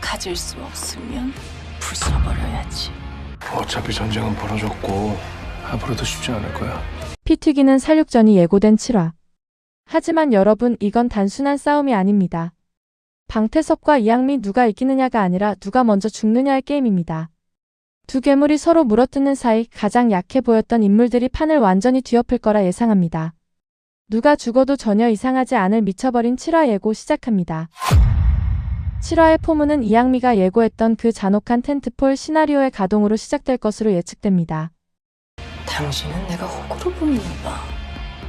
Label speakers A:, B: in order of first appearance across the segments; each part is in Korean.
A: 가질 수 없으면 부숴버려야지.
B: 어차피 전쟁은 벌어졌고 앞으로도 쉽지 않을 거야.
C: 피 튀기는 살육전이 예고된 7화. 하지만 여러분, 이건 단순한 싸움이 아닙니다. 방태섭과 이양미 누가 이기느냐가 아니라 누가 먼저 죽느냐의 게임입니다. 두 괴물이 서로 물어뜯는 사이 가장 약해 보였던 인물들이 판을 완전히 뒤엎을 거라 예상합니다. 누가 죽어도 전혀 이상하지 않을 미쳐버린 7화 예고 시작합니다. 7화의 포문은 이양미가 예고했던 그 잔혹한 텐트폴 시나리오의 가동으로 시작될 것으로 예측됩니다.
A: 당신은 내가 호구로 뽑는다.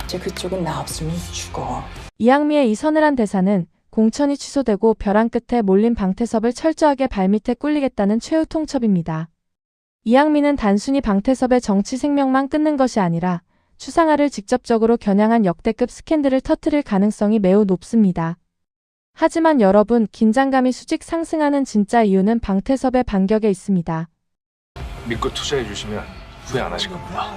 A: 이제 그쪽은 나 없으면 죽어.
C: 이양미의 이 서늘한 대사는 공천이 취소되고 벼랑 끝에 몰린 방태섭을 철저하게 발밑에 꿀리겠다는 최후 통첩입니다. 이양미는 단순히 방태섭의 정치 생명만 끊는 것이 아니라 추상화를 직접적으로 겨냥한 역대급 스캔들을 터뜨릴 가능성이 매우 높습니다. 하지만 여러분, 긴장감이 수직 상승하는 진짜 이유는 방태섭의 반격에 있습니다.
B: 믿고 투자해 주시면 후회 안 하실 겁니다.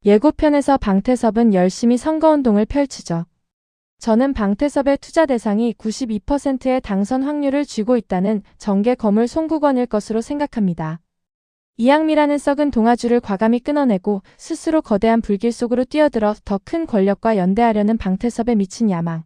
C: 예고편에서 방태섭은 열심히 선거운동을 펼치죠. 저는 방태섭의 투자 대상이 92%의 당선 확률을 쥐고 있다는 정계 거물 송국원일 것으로 생각합니다. 이양미라는 썩은 동아줄을 과감히 끊어내고 스스로 거대한 불길 속으로 뛰어들어 더 큰 권력과 연대하려는 방태섭의 미친 야망.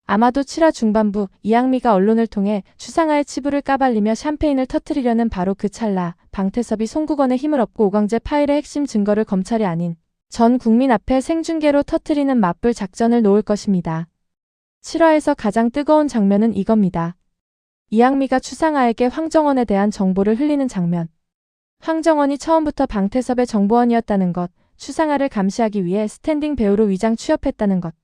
C: 아마도 7화 중반부 이양미가 언론을 통해 추상화의 치부를 까발리며 샴페인을 터뜨리려는 바로 그 찰나, 방태섭이 송국원의 힘을 얻고 오광재 파일의 핵심 증거를 검찰이 아닌 전 국민 앞에 생중계로 터뜨리는 맞불 작전을 놓을 것입니다. 7화에서 가장 뜨거운 장면은 이겁니다. 이양미가 추상화에게 황정원에 대한 정보를 흘리는 장면. 황정원이 처음부터 방태섭의 정보원이었다는 것, 추상화를 감시하기 위해 스탠딩 배우로 위장 취업했다는 것.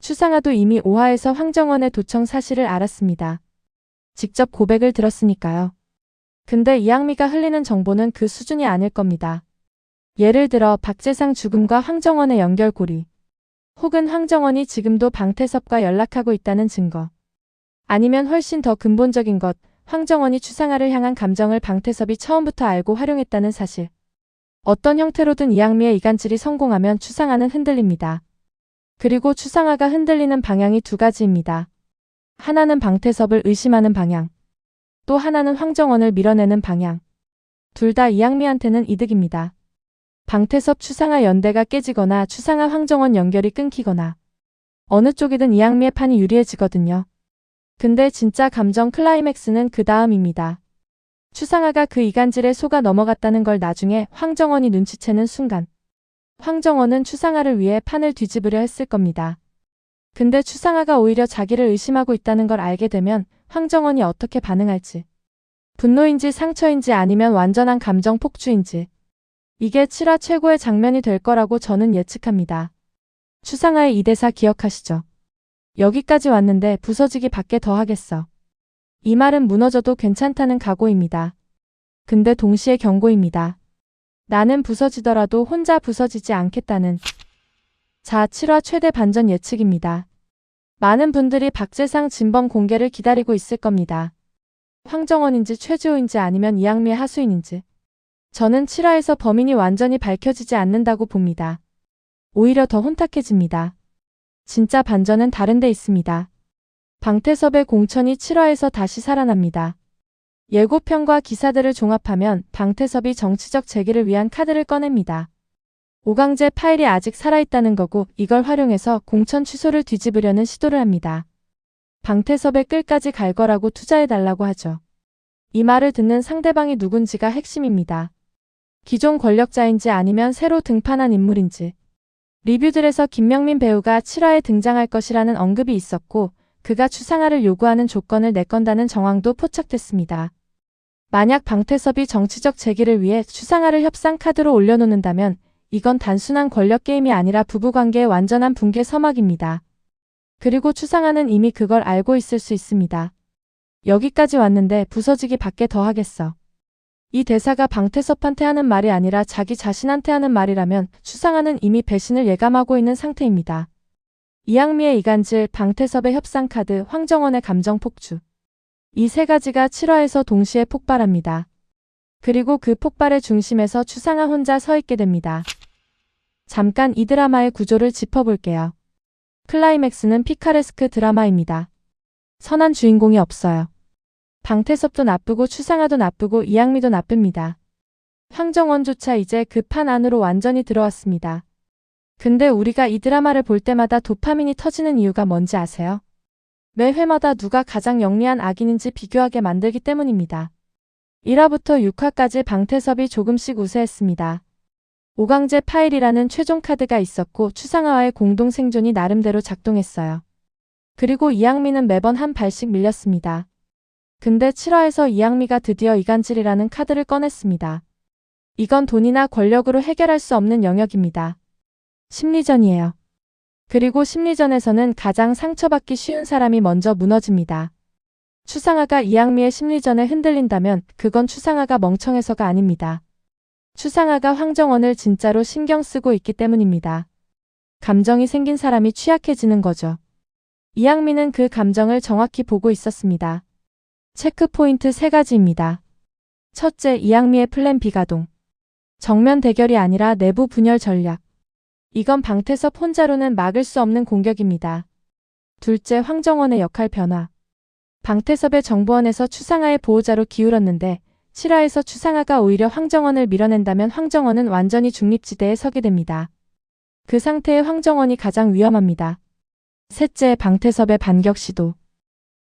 C: 추상화도 이미 5화에서 황정원의 도청 사실을 알았습니다. 직접 고백을 들었으니까요. 근데 이양미가 흘리는 정보는 그 수준이 아닐 겁니다. 예를 들어 박재상 죽음과 황정원의 연결고리. 혹은 황정원이 지금도 방태섭과 연락하고 있다는 증거. 아니면 훨씬 더 근본적인 것, 황정원이 추상화를 향한 감정을 방태섭이 처음부터 알고 활용했다는 사실. 어떤 형태로든 이양미의 이간질이 성공하면 추상화는 흔들립니다. 그리고 추상화가 흔들리는 방향이 두 가지입니다. 하나는 방태섭을 의심하는 방향. 또 하나는 황정원을 밀어내는 방향. 둘 다 이양미한테는 이득입니다. 방태섭 추상화 연대가 깨지거나 추상화 황정원 연결이 끊기거나 어느 쪽이든 이양미의 판이 유리해지거든요. 근데 진짜 감정 클라이맥스는 그 다음입니다. 추상화가 그 이간질에 속아 넘어갔다는 걸 나중에 황정원이 눈치채는 순간. 황정원은 추상화를 위해 판을 뒤집으려 했을 겁니다. 근데 추상화가 오히려 자기를 의심하고 있다는 걸 알게 되면 황정원이 어떻게 반응할지. 분노인지 상처인지 아니면 완전한 감정 폭주인지. 이게 7화 최고의 장면이 될 거라고 저는 예측합니다. 추상화의 이 대사 기억하시죠? 여기까지 왔는데 부서지기 밖에 더 하겠어. 이 말은 무너져도 괜찮다는 각오입니다. 근데 동시에 경고입니다. 나는 부서지더라도 혼자 부서지지 않겠다는. 자, 7화 최대 반전 예측입니다. 많은 분들이 박재상 진범 공개를 기다리고 있을 겁니다. 황정원인지 최주호인지 아니면 이양미의 하수인인지. 저는 7화에서 범인이 완전히 밝혀지지 않는다고 봅니다. 오히려 더 혼탁해집니다. 진짜 반전은 다른 데 있습니다. 방태섭의 공천이 7화에서 다시 살아납니다. 예고편과 기사들을 종합하면 방태섭이 정치적 재기를 위한 카드를 꺼냅니다. 오광재 파일이 아직 살아있다는 거고 이걸 활용해서 공천 취소를 뒤집으려는 시도를 합니다. 방태섭의 끌까지 갈 거라고 투자해달라고 하죠. 이 말을 듣는 상대방이 누군지가 핵심입니다. 기존 권력자인지 아니면 새로 등판한 인물인지. 리뷰들에서 김명민 배우가 7화에 등장할 것이라는 언급이 있었고 그가 추상화를 요구하는 조건을 내건다는 정황도 포착됐습니다. 만약 방태섭이 정치적 재기를 위해 추상화를 협상 카드로 올려놓는다면 이건 단순한 권력 게임이 아니라 부부관계의 완전한 붕괴 서막입니다. 그리고 추상화는 이미 그걸 알고 있을 수 있습니다. 여기까지 왔는데 부서지기 밖에 더 하겠어. 이 대사가 방태섭한테 하는 말이 아니라 자기 자신한테 하는 말이라면 추상화는 이미 배신을 예감하고 있는 상태입니다. 이양미의 이간질, 방태섭의 협상 카드, 황정원의 감정 폭주. 이 세 가지가 7화에서 동시에 폭발합니다. 그리고 그 폭발의 중심에서 추상화 혼자 서 있게 됩니다. 잠깐 이 드라마의 구조를 짚어볼게요. 클라이맥스는 피카레스크 드라마입니다. 선한 주인공이 없어요. 방태섭도 나쁘고 추상아도 나쁘고 이양미도 나쁩니다. 황정원조차 이제 그 판 안으로 완전히 들어왔습니다. 근데 우리가 이 드라마를 볼 때마다 도파민이 터지는 이유가 뭔지 아세요? 매 회마다 누가 가장 영리한 악인인지 비교하게 만들기 때문입니다. 1화부터 6화까지 방태섭이 조금씩 우세했습니다. 오강재 파일이라는 최종 카드가 있었고 추상아와의 공동 생존이 나름대로 작동했어요. 그리고 이양미는 매번 한 발씩 밀렸습니다. 근데 7화에서 이양미가 드디어 이간질이라는 카드를 꺼냈습니다. 이건 돈이나 권력으로 해결할 수 없는 영역입니다. 심리전이에요. 그리고 심리전에서는 가장 상처받기 쉬운 사람이 먼저 무너집니다. 추상아가 이양미의 심리전에 흔들린다면 그건 추상아가 멍청해서가 아닙니다. 추상아가 황정원을 진짜로 신경 쓰고 있기 때문입니다. 감정이 생긴 사람이 취약해지는 거죠. 이양미는 그 감정을 정확히 보고 있었습니다. 체크포인트 3가지입니다. 첫째, 이양미의 플랜 B 가동. 정면 대결이 아니라 내부 분열 전략. 이건 방태섭 혼자로는 막을 수 없는 공격입니다. 둘째, 황정원의 역할 변화. 방태섭의 정보원에서 추상아의 보호자로 기울었는데 7화에서 추상아가 오히려 황정원을 밀어낸다면 황정원은 완전히 중립지대에 서게 됩니다. 그 상태의 황정원이 가장 위험합니다. 셋째, 방태섭의 반격 시도.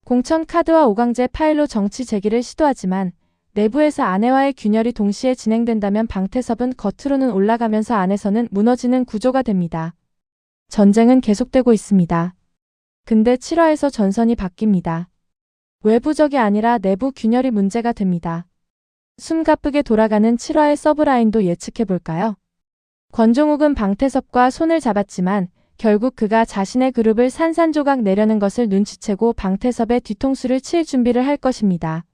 C: 공천 카드와 오강재 파일로 정치 재기를 시도하지만 내부에서 아내와의 균열이 동시에 진행된다면 방태섭은 겉으로는 올라가면서 안에서는 무너지는 구조가 됩니다. 전쟁은 계속되고 있습니다. 근데 7화에서 전선이 바뀝니다. 외부적이 아니라 내부 균열이 문제가 됩니다. 숨가쁘게 돌아가는 7화의 서브라인도 예측해볼까요? 권종욱은 방태섭과 손을 잡았지만 결국 그가 자신의 그룹을 산산조각 내려는 것을 눈치채고 방태섭의 뒤통수를 칠 준비를 할 것입니다.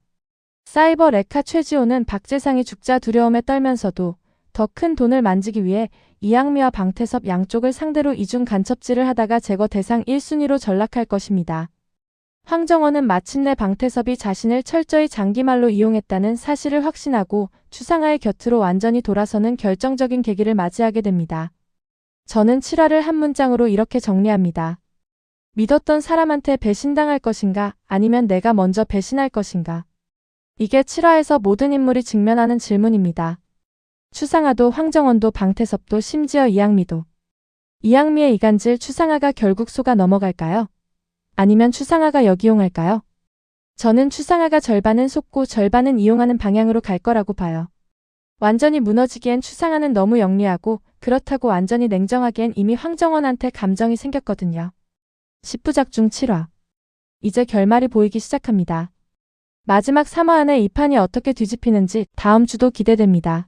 C: 사이버 레카 최지호는 박재상이 죽자 두려움에 떨면서도 더 큰 돈을 만지기 위해 이양미와 방태섭 양쪽을 상대로 이중 간첩질을 하다가 제거 대상 1순위로 전락할 것입니다. 황정원은 마침내 방태섭이 자신을 철저히 장기말로 이용했다는 사실을 확신하고 추상아의 곁으로 완전히 돌아서는 결정적인 계기를 맞이하게 됩니다. 저는 7화를 한 문장으로 이렇게 정리합니다. 믿었던 사람한테 배신당할 것인가 아니면 내가 먼저 배신할 것인가. 이게 7화에서 모든 인물이 직면하는 질문입니다. 추상아도 황정원도 방태섭도 심지어 이양미도. 이양미의 이간질 추상아가 결국 속아 넘어갈까요? 아니면 추상아가 역이용할까요? 저는 추상아가 절반은 속고 절반은 이용하는 방향으로 갈 거라고 봐요. 완전히 무너지기엔 추상아는 너무 영리하고 그렇다고 완전히 냉정하기엔 이미 황정원한테 감정이 생겼거든요. 10부작 중 7화. 이제 결말이 보이기 시작합니다. 마지막 3화 안에 이 판이 어떻게 뒤집히는지 다음 주도 기대됩니다.